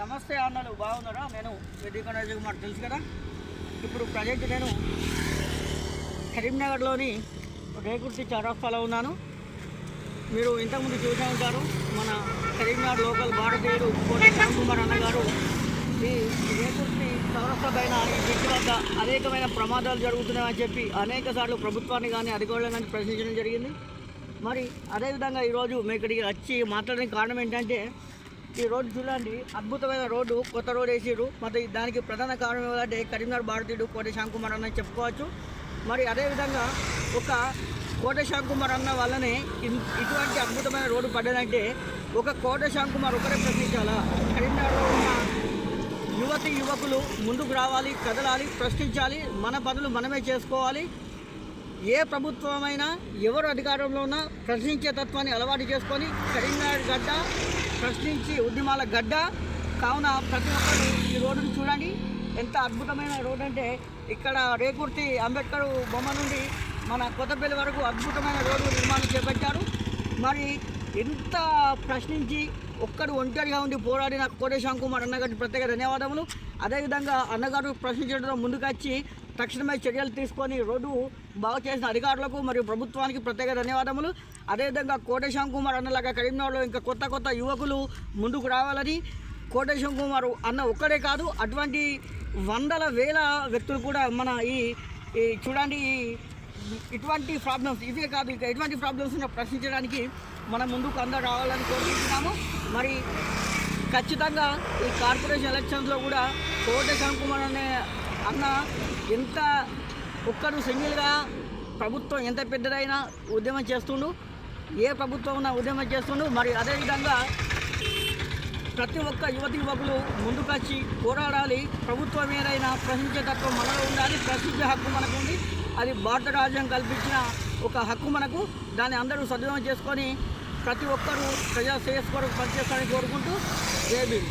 నమస్తే అన్నలు బాగున్నారా? నేను వేదిక కుమార్ తెలుసు కదా. ఇప్పుడు ప్రజెంట్ నేను కరీంనగర్లోని రేకుర్తి చౌరస్తాలో ఉన్నాను. మీరు ఇంతకుముందు చూసే ఉంటారు, మన కరీంనగర్ లోకల్ భారతీయుడు కోటి శ్యామ్ కుమార్ అన్నగారు ఈ రేకుర్తి చౌరస్తా పైన ఈ బ్రిడ్జ్ వద్ద అనేకమైన ప్రమాదాలు జరుగుతున్నాయని చెప్పి అనేక సార్లు ప్రభుత్వాన్ని కానీ అధికారులను కానీ ప్రశ్నించడం జరిగింది. మరి అదేవిధంగా ఈరోజు మేము ఇక్కడికి వచ్చి మాట్లాడడానికి కారణం ఏంటంటే, ఈ రోడ్డు చూడండి, అద్భుతమైన రోడ్డు, కొత్త రోడ్ వేసారు. మరి దానికి ప్రధాన కారణం ఏమంటే కరీంనగర్ భారతీయుడు కోటి శ్యామ్ కుమార్ అన్న చెప్పుకోవచ్చు. మరి అదేవిధంగా ఒక కోటి శ్యామ్ కుమార్ అన్న వల్లనే ఇటువంటి అద్భుతమైన రోడ్డు పడ్డదంటే ఒక కోటి శ్యామ్ కుమార్ ఒకరే ప్రశ్నించాలా? కరీంనగర్లో ఉన్న యువతి యువకులు ముందుకు రావాలి, కదలాలి, ప్రశ్నించాలి, మన పనులు మనమే చేసుకోవాలి. ఏ ప్రభుత్వమైనా ఎవరు అధికారంలో ఉన్నా ప్రశ్నించే తత్వాన్ని అలవాటు చేసుకొని కరీంనగర్ గడ్డ ప్రశ్నించి ఉద్యమాల గడ్డ కావున ప్రతి ఒక్కరు ఈ రోడ్డును చూడండి. ఎంత అద్భుతమైన రోడ్డు అంటే ఇక్కడ రేకుర్తి అంబేద్కర్ బొమ్మ నుండి మన కొత్తపల్లి వరకు అద్భుతమైన రోడ్డు నిర్మాణం చేపట్టారు. మరి ఎంత ప్రశ్నించి ఒక్కడు ఒంటరిగా ఉండి పోరాడిన కోటి శ్యామ్ కుమార్ అన్నగారికి ప్రత్యేక ధన్యవాదములు. అదేవిధంగా అన్నగారు ప్రశ్నించడంలో ముందుకొచ్చి తక్షణమే చర్యలు తీసుకొని రోడ్డు బాగు చేసిన అధికారులకు మరియు ప్రభుత్వానికి ప్రత్యేక ధన్యవాదములు. అదేవిధంగా కోటి శ్యామ్ కుమార్ అన్నలాగా కరీంనగర్లో ఇంకా కొత్త యువకులు ముందుకు రావాలని, కోటి శ్యామ్ కుమార్ అన్న ఒక్కడే కాదు, అటువంటి వందల వేల వ్యక్తులు కూడా మన ఈ చూడండి ఇటువంటి ప్రాబ్లమ్స్ ఇవే కాదు, ఇక ఎటువంటి ప్రాబ్లమ్స్ ప్రశ్నించడానికి మనం ముందుకు అందరూ రావాలని కోరుకుంటున్నాము. మరి ఖచ్చితంగా ఈ కార్పొరేషన్ ఎలక్షన్స్లో కూడా కోటి శ్యామ్ కుమార్ అన్న ఎంత ఒక్కరు సింగిల్గా ప్రభుత్వం ఎంత పెద్దదైనా ఉద్యమం చేస్తుండు, ఏ ప్రభుత్వం ఉన్నా ఉద్యమం చేస్తుండు. మరి అదేవిధంగా ప్రతి ఒక్క యువకులు ముందుకొచ్చి పోరాడాలి. ప్రభుత్వం ఏదైనా ప్రశ్నించే తత్వం మనలో ఉండాలి. ప్రశ్నించే హక్కు మనకు ఉంది. అది భారత రాజ్యం కల్పించిన ఒక హక్కు మనకు. దాన్ని అందరూ సద్వినియోగం చేసుకొని ప్రతి ఒక్కరూ ప్రజా శ్రేయస్సు కొరకు పనిచేస్తారని కోరుకుంటూ జై భీమ్.